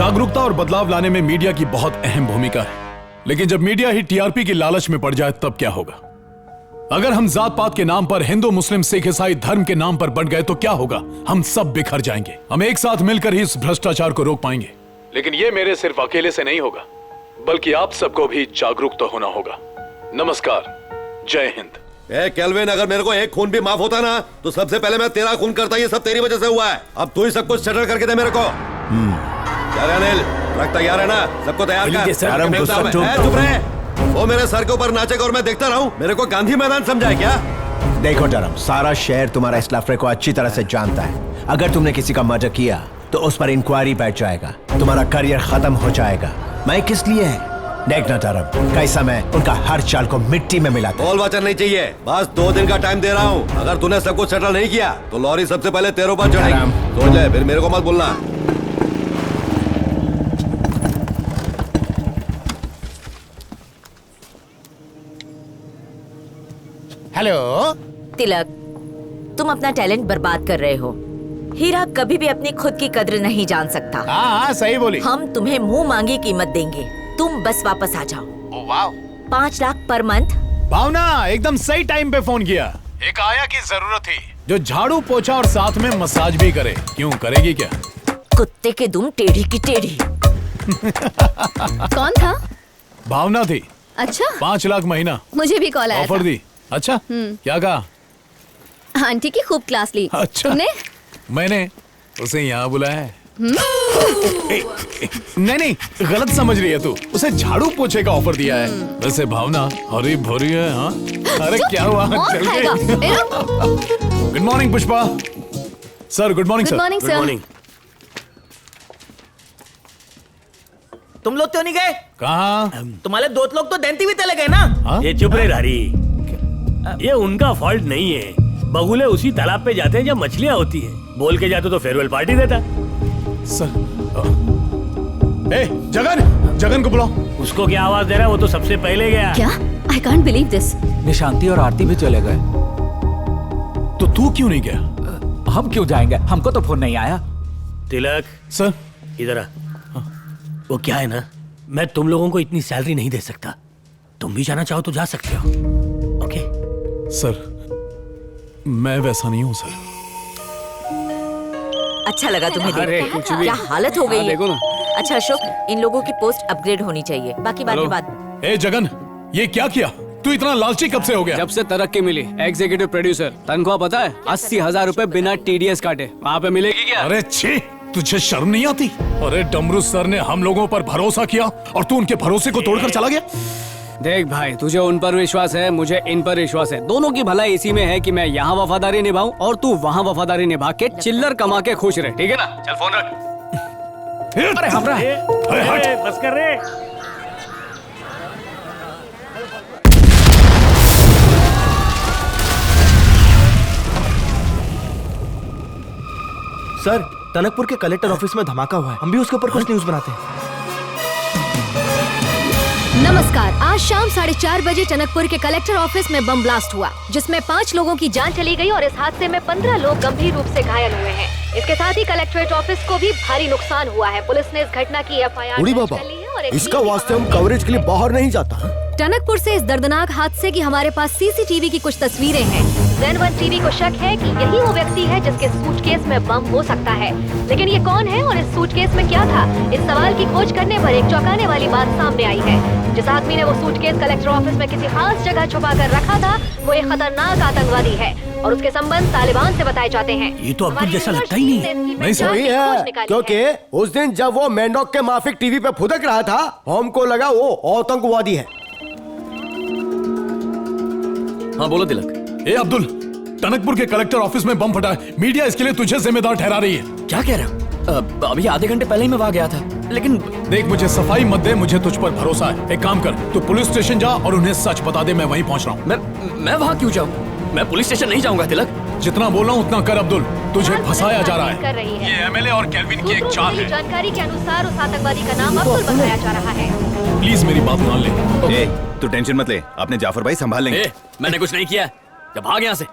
जागरूकता और बदलाव लाने में मीडिया की बहुत अहम भूमिका है, लेकिन जब मीडिया ही टीआरपी की लालच में पड़ जाए तब क्या होगा? अगर हम जात पात के नाम पर, हिंदू मुस्लिम सिख ईसाई धर्म के नाम पर बंट गए तो क्या होगा? हम सब बिखर जाएंगे। हम एक साथ मिलकर ही इस भ्रष्टाचार को रोक पाएंगे। लेकिन ये मेरे सिर्फ अकेले से नहीं होगा, बल्कि आप सबको भी जागरूक तो होना होगा। नमस्कार, जय हिंद। केल्विन, अगर मेरे को एक खून भी माफ होता ना तो सबसे पहले मैं तेरा खून करता। ये सब तेरी वजह से हुआ है। अब तू ही सब कुछ सेटल करके दे मेरे को। क्या रे अनिल, ट्रक तैयार है ना? सबको तैयार कर। चुप रहे। वो मेरे सर के ऊपर नाचेगा और मैं देखता रहूं? मेरे को गांधी मैदान समझा है क्या? देखो टरम, सारा शहर तुम्हारा इस लफड़े को अच्छी तरह से जानता है। अगर तुमने किसी का मर्डर किया तो उस पर इंक्वायरी बैठ जाएगा, तुम्हारा करियर खत्म हो जाएगा। मैं किस लिए है देखना टरम, कैसा मैं उनका हर चाल को मिट्टी में मिलाता। बोल वचन नहीं चाहिए, बस 2 दिन का टाइम दे रहा हूँ। अगर तूने सब कुछ सेटल नहीं किया तो लॉरी सबसे पहले तेरे ऊपर चढ़ेगी। सोच ले, फिर मेरे को मत बोलना। हेलो तिलक, तुम अपना टैलेंट बर्बाद कर रहे हो। हीरा कभी भी अपनी खुद की कद्र नहीं जान सकता। हाँ सही बोली। हम तुम्हें मुंह मांगी कीमत देंगे, तुम बस वापस आ जाओ। ओ वाव। 5 लाख पर मंथ। भावना, एकदम सही टाइम पे फोन किया। एक आया की जरूरत थी जो झाड़ू पोछा और साथ में मसाज भी करे। क्यों, करेगी क्या? कुत्ते के दुम टेढ़ी की टेढ़ी। कौन था? भावना थी। अच्छा, 5 लाख महीना। मुझे भी कॉल आया ऑफर था। दी। अच्छा, क्या कहा? आंटी की खूब क्लास ली। अच्छा, तुमने? मैंने उसे यहाँ बुलाया है। नहीं, गलत समझ रही है तू। उसे झाड़ू पोछे का ऑफर दिया है। वैसे भावना हरी भरी है। हाँ, अरे क्या हुआ? Good morning Pushpa. Sir good morning. Good morning sir. तुम लोग क्यों नहीं गए? कहाँ? तुम्हारे 2 लोग तो देंती भी चले गए ना। हाँ? ये चुप रहे रारी, ये उनका फॉल्ट नहीं है। बगुले उसी तालाब पे जाते हैं जब मछलियाँ होती हैं। बोल के जाते तो फेयरवेल पार्टी देता। सर, जगन को बुलाओ। उसको क्या आवाज दे रहा है? वो तो सबसे पहले गया। क्या? I can't believe this. Nishanti और आरती भी चले गए। तो तू क्यों नहीं गया? हम क्यों जाएंगे? हमको तो फोन नहीं आया। तिलक सर, इधर आ। वो क्या है ना, मैं तुम लोगों को इतनी सैलरी नहीं दे सकता। तुम भी जाना चाहो तो जा सकते हो। ओके सर, मैं वैसा नहीं हूँ सर। अच्छा लगा तुम्हें देख कुछ के। भी। क्या हालत हो गई है। देखो ना। अच्छा अशोक, इन लोगों की पोस्ट अपग्रेड होनी चाहिए, बाकी बाद में बात। ए जगन, ये क्या किया? तू इतना लालची कब से हो गया? जब से तरक्की मिली, एग्जीक्यूटिव प्रोड्यूसर, तनख्वाह पता है 80,000 रुपए बिना TDS काटे। वहाँ पे मिलेगी क्या? अरे छी, तुझे शर्म नहीं आती? अरे डमरू सर ने हम लोगों पर भरोसा किया और तू उनके भरोसे को तोड़कर चला गया। देख भाई, तुझे उन पर विश्वास है, मुझे इन पर विश्वास है। दोनों की भलाई इसी में है कि मैं यहाँ वफादारी निभाऊं और तू वहाँ वफादारी निभा के चिल्लर कमा के खुश रहे। ठीक है ना? चल फोन रख। अरे हमरा, बस कर रे। सर, टनकपुर के कलेक्टर ऑफिस में धमाका हुआ है। हम भी उसके ऊपर कुछ न्यूज बनाते हैं। नमस्कार। आज शाम 4:30 बजे टनकपुर के कलेक्टर ऑफिस में बम ब्लास्ट हुआ, जिसमें 5 लोगों की जान चली गई और इस हादसे में 15 लोग गंभीर रूप से घायल हुए हैं। इसके साथ ही कलेक्ट्रेट ऑफिस को भी भारी नुकसान हुआ है। पुलिस ने इस घटना की FIR दर्ज कर ली है और इसका वास्ते हम कवरेज के लिए बाहर नहीं जाता। टनकपुर से इस दर्दनाक हादसे की हमारे पास CCTV की कुछ तस्वीरें हैं। Zen1 TV को शक है कि यही वो व्यक्ति है जिसके सूटकेस में बम हो सकता है, लेकिन ये कौन है और इस सूटकेस में क्या था? इस सवाल की खोज करने पर एक चौंकाने वाली बात सामने आई है। जिस आदमी ने वो सूटकेस कलेक्टर ऑफिस में किसी खास जगह छुपा कर रखा था, वो एक खतरनाक आतंकवादी है और उसके संबंध तालिबान से बताए जाते हैं। ये तो अब्दुल जैसा लगता ही नहीं। नहीं सर, वही है, क्योंकि उस दिन जब वो मेंढक के माफिक टीवी पे फुदक रहा था, हमको लगा वो आतंकवादी है। हाँ बोलो तिलक। ए अब्दुल, टनकपुर के कलेक्टर ऑफिस में बम फटा है। मीडिया इसके लिए तुझे जिम्मेदार ठहरा रही है। क्या कह रहे हो? अभी आधे घंटे पहले ही मैं वहाँ गया था, लेकिन देख, मुझे सफाई मत दे, मुझे तुझ पर भरोसा है। एक काम कर, तू पुलिस स्टेशन जा और उन्हें सच बता दे। मैं वहीं पहुंच रहा हूँ। मैं वहाँ क्यों जाऊँ? मैं पुलिस स्टेशन नहीं जाऊँगा तिलक। जितना बोल रहा हूँ उतना कर अब्दुल। तुझे फंसाया जा रहा कर रही है। है। ये MLA और केल्विन की एक चाल है। जानकारी के अनुसार उस आतंकवादी का नाम अब्दुल बताया जा रहा है। प्लीज मेरी बात मान ले। तू टेंशन मत ले, अपने जाफर भाई संभाल लेंगे। मैंने कुछ नहीं किया, जब भाग यहाँ से।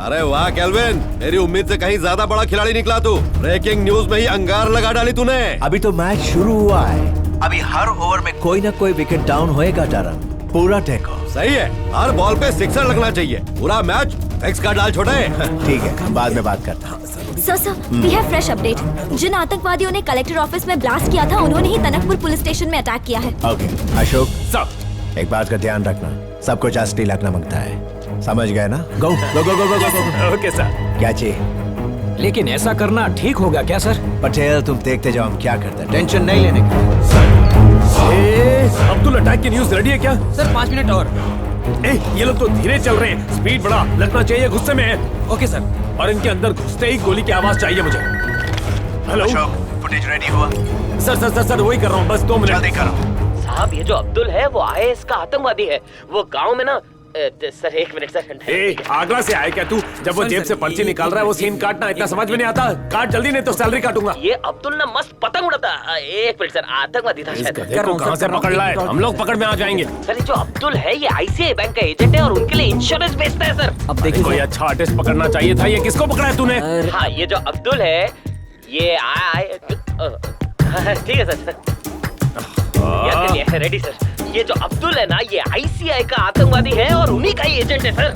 अरे वाह केल्विन, मेरी उम्मीद से कहीं ज्यादा बड़ा खिलाड़ी निकला तू। ब्रेकिंग न्यूज में ही अंगार लगा डाली तूने। अभी तो मैच शुरू हुआ है, अभी हर ओवर में कोई ना कोई विकेट डाउन होएगा डरम। पूरा टेको। सही है, हर बॉल पे सिक्सर लगना चाहिए। पूरा मैच एक्स का डाल छोटे। ठीक है, हम बाद में बात करते हैं। Sir we have fresh update. जिन आतंकवादियों ने कलेक्टर ऑफिस में ब्लास्ट किया था, उन्होंने ही टनकपुर पुलिस स्टेशन में अटैक किया है। ओके अशोक, एक बात का ध्यान रखना, सबको जास्ती लगना मांगता है, समझ गए ना? Go go go go go go. Okay sir. क्या चाहिए? लेकिन ऐसा करना ठीक होगा क्या सर? पटेल तुम देखते जाओ हम क्या करते हैं, टेंशन नहीं लेने का। अब्दुल अटैक की न्यूज रेडी है क्या? सर 5 मिनट और। ये लोग तो धीरे चल रहे हैं, स्पीड बढ़ा, लगना चाहिए गुस्से में है। Okay sir. और इनके अंदर घुसते ही गोली की आवाज चाहिए मुझे। हेलो अशोक, फुटेज रेडी हुआ? सर वही कर रहा हूँ, बस 2 मिनट। जल्दी करो। साहब ये जो अब्दुल है वो आईएएस का आतंकवादी है। वो गांव में ना सर 1 मिनट सर। आगरा से आया क्या तू? जब वो जेब से पर्ची निकाल रहा है वो सीन काटना इतना समझ में नहीं आता? काट जल्दी, नहीं तो सैलरी काटूंगा। ये अब्दुल ना मस्त पतंग उड़ाता। 1 मिनट सर, आतंकवादी था शायद। कहाँ से पकड़ लाए? हम लोग पकड़ में आ जाएंगे। सर ये जो अब्दुल है ये आईसीआई बैंक का एजेंट है और उनके लिए इंश्योरेंस बेचता है सर। अब देखिए, कोई अच्छा आर्टिस्ट पकड़ना चाहिए था। ये किसको पकड़ा है तूने? हाँ ये जो अब्दुल है ये ठीक है सर। याद कर लिया, रेडी सर। ये जो अब्दुल है ना ये आईसीआई का आतंकवादी है और उन्हीं का ही एजेंट है सर।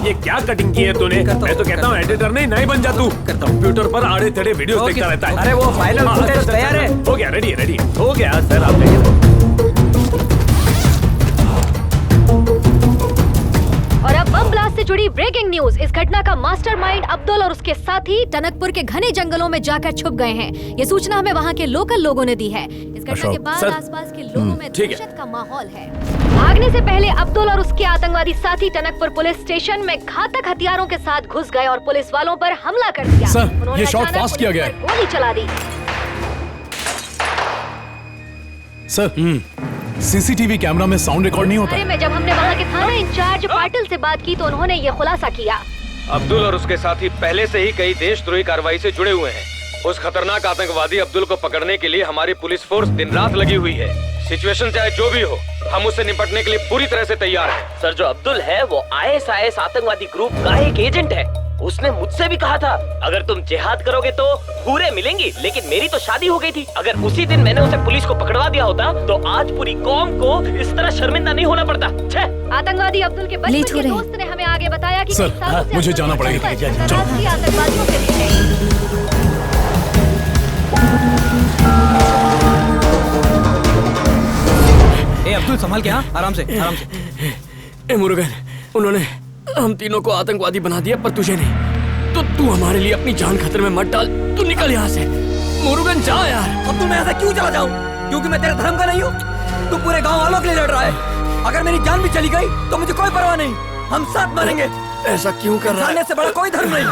ये क्या कटिंग की है तूने? मैं तो कहता हूँ एडिटर नहीं बन जा तू। कंप्यूटर पर आड़े टेढ़े वीडियोस देखता रहता है। अरे वो फाइनल फुटेज तैयार है। हो गया, रेडी हो गया सर। आप देखिए। और अब बम ब्लास्ट से जुड़ी ब्रेकिंग न्यूज। इस घटना का मास्टरमाइंड अब्दुल और उसके साथी टनकपुर के घने जंगलों में जाकर छुप गए हैं। ये सूचना हमें वहाँ के लोकल लोगों ने दी है। इस घटना के बाद आसपास के लोगों में दहशत का माहौल है। भागने से पहले अब्दुल और उसके आतंकवादी साथी टनकपुर पुलिस स्टेशन में घातक हथियारों के साथ घुस गए और पुलिस वालों पर हमला कर दिया। सर, उन्होंने ये शॉट अचानक फास्ट किया पुलिस गया पर गोली चला दी। सर, सीसीटीवी कैमरा में साउंड रिकॉर्ड नहीं होता। बारे में जब हमने वहाँ के थाना इंचार्ज पाटिल से बात की तो उन्होंने ये खुलासा किया। अब्दुल और उसके साथी पहले से ही कई देशद्रोही कार्रवाई से जुड़े हुए हैं। उस खतरनाक आतंकवादी अब्दुल को पकड़ने के लिए हमारी पुलिस फोर्स दिन रात लगी हुई है। सिचुएशन चाहे जो भी हो, हम उससे निपटने के लिए पूरी तरह से तैयार हैं। सर जो अब्दुल है वो आईएसआईएस आतंकवादी ग्रुप का एक एजेंट है। उसने मुझसे भी कहा था अगर तुम जिहाद करोगे तो पूरे मिलेंगी, लेकिन मेरी तो शादी हो गई थी। अगर उसी दिन मैंने उसे पुलिस को पकड़वा दिया होता तो आज पूरी कौम को इस तरह शर्मिंदा नहीं होना पड़ता। आतंकवादी अब्दुल के बचपन के दोस्त ने हमें आगे बताया कि सर, मुझे जाना पड़ेगा। आतंकवादियों से मिले। अब्दुल संभाल के, हाँ आराम से। मुरुगन, उन्होंने हम तीनों को आतंकवादी बना दिया पर तुझे नहीं। तो तू हमारे लिए अपनी जान खतरे में मत डाल। तू निकल यहाँ से। मुरुगन जा यार। अब मैं ऐसा क्यों चला जाऊँ? क्योंकि मैं तेरे धर्म का नहीं हूँ। तू पूरे गांव वालों के लिए लड़ रहा है। अगर मेरी जान भी चली गई तो मुझे कोई परवाह नहीं, हम साथ मरेंगे। ऐसा क्यों कर रहा है? से बड़ा कोई धर्म नहीं।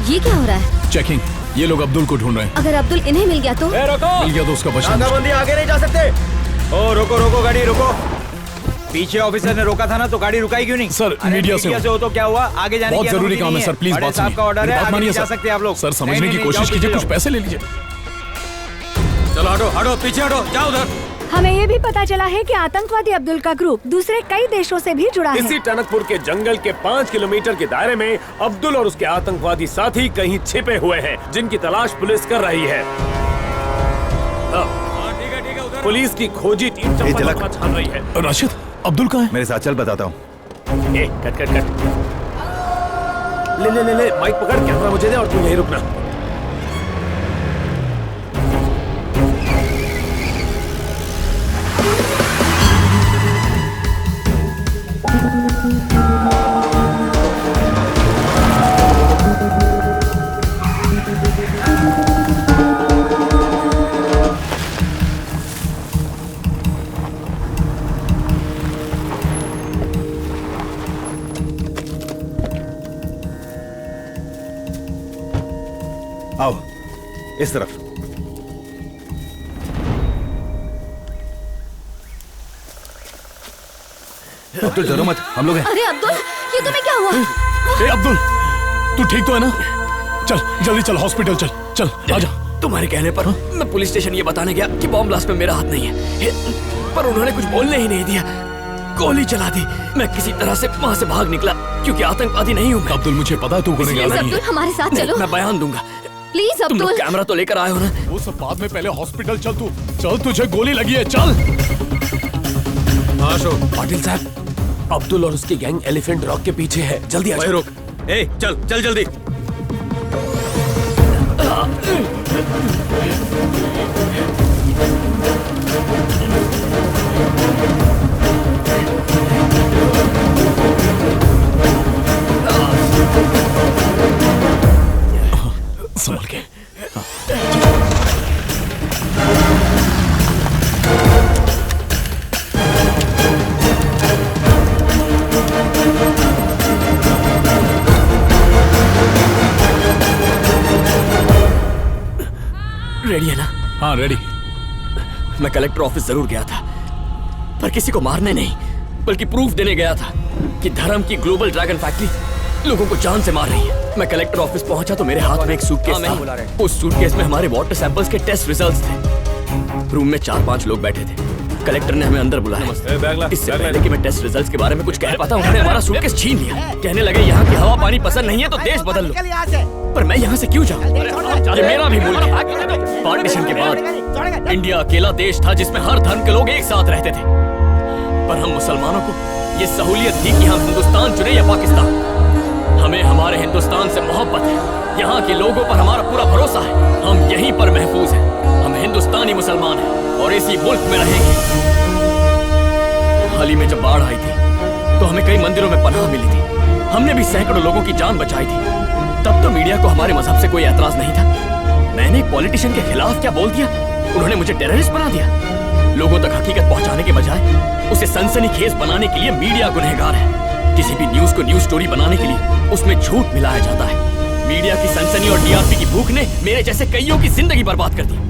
ये क्या हो रहा है? चेकिंग, ये लोग अब्दुल को ढूंढ रहे हैं। अगर अब्दुल इन्हें मिल गया तो? मिल गया तो उसका बचाना। आगे नहीं जा सकते। ओ रोको गाड़ी रोको। पीछे ऑफिसर ने रोका था ना, तो गाड़ी रुकाई क्यों नहीं? सर, मीडिया से हो तो क्या हुआ? आगे जाने बहुत की जरूरी काम है सर, प्लीज बात सुनिए। का ऑर्डर है, बात आगे मानिए नहीं जा सर। सकते आप लोग। सर समझने की कोशिश कीजिए, कुछ पैसे ले लीजिए। चलो हटो पीछे हटो, जाओ उधर। हमें ये भी पता चला है कि आतंकवादी अब्दुल का ग्रुप दूसरे कई देशों से भी जुड़ा है। इसी टनकपुर के जंगल के 5 किलोमीटर के दायरे में अब्दुल और उसके आतंकवादी साथी कहीं छिपे हुए हैं, जिनकी तलाश पुलिस कर रही है। पुलिस की खोजी टीम चंपा छान रही है। राशिद, अब्दुल कहाँ है? मेरे साथ चल, बताता हूँ। कट। ले माइक पकड़, कैमरा मुझे दे और तू यहीं रुकना। आओ इस तरफ। अब्दुल डरो मत, हम लोग हैं। अरे अब्दुल, ये तुम्हें क्या हुआ? अब्दुल, तू ठीक तो है ना? चल जल्दी चल, हॉस्पिटल चल आजा। तुम्हारे कहने पर मैं पुलिस स्टेशन ये बताने गया कि बॉम्ब ब्लास्ट में मेरा हाथ नहीं है, पर उन्होंने कुछ बोलने ही नहीं दिया, गोली चला दी। मैं किसी तरह से वहाँ से भाग निकला क्योंकि आतंकवादी नहीं हूँ मैं। अब्दुल मुझे पता है तू गुनहगार नहीं अब्दुल है। हमारे साथ चलो। मैं बयान दूंगा। प्लीज तुम अब्दुल। लोग कैमरा तो लेकर आए हो ना? वो सब बाद में, पहले हॉस्पिटल चल तू। चल, तुझे गोली लगी है, चल। हाँ अशोक। पाटिल साहब, अब्दुल और उसकी गैंग एलिफेंट रॉक के पीछे है, जल्दी आ वहीं जाओ। रुक। ए, चल चल जल्दी। संभल के। रेडी है ना? हाँ रेडी। मैं कलेक्टर ऑफिस जरूर गया था, पर किसी को मारने नहीं बल्कि प्रूफ देने गया था कि धर्म की ग्लोबल ड्रैगन फैक्ट्री लोगों को जान से मार रही है। मैं कलेक्टर ऑफिस पहुंचा तो मेरे हाथ में एक सूटकेस था। उस सूटकेस में हमारे वाटर सैंपल्स के टेस्ट रिजल्ट्स थे। रूम में 4-5 लोग बैठे थे। कलेक्टर ने हमें अंदर बुलाया। इससे पहले कि मैं टेस्ट रिजल्ट्स के बारे में कुछ कह पाता, उन्होंने हमारा सूटकेस छीन लिया। कहने लगे यहाँ की हवा पानी पसंद नहीं है तो देश बदल लो। पर मैं यहाँ से क्यों जाऊँ? ये मेरा भी मुल्क है। पार्टीशन के बाद इंडिया अकेला देश था जिसमें हर धर्म के लोग एक साथ रहते थे, पर हम मुसलमानों को ये सहूलियत थी कि हम हिंदुस्तान चुने या पाकिस्तान। हमें हमारे हिंदुस्तान से मोहब्बत है। यहाँ के लोगों पर हमारा पूरा भरोसा है। हम यहीं पर महफूज हैं। हम हिंदुस्तानी मुसलमान हैं और इसी मुल्क में रहेंगे। हाल ही में जब बाढ़ आई थी तो हमें कई मंदिरों में पनाह मिली थी। हमने भी सैकड़ों लोगों की जान बचाई थी। तब तो मीडिया को हमारे मजहब से कोई एतराज नहीं था। मैंने एक पॉलिटिशियन के खिलाफ क्या बोल दिया? उन्होंने मुझे टेररिस्ट बना दिया। लोगों तक हकीकत पहुंचाने के बजाय उसे सनसनीखेज बनाने के लिए मीडिया गुनहगार है। किसी भी न्यूज को न्यूज स्टोरी बनाने के लिए उसमें झूठ मिलाया जाता है। मीडिया की सनसनी और टीआरपी की भूख ने मेरे जैसे कईयों की जिंदगी बर्बाद कर दी।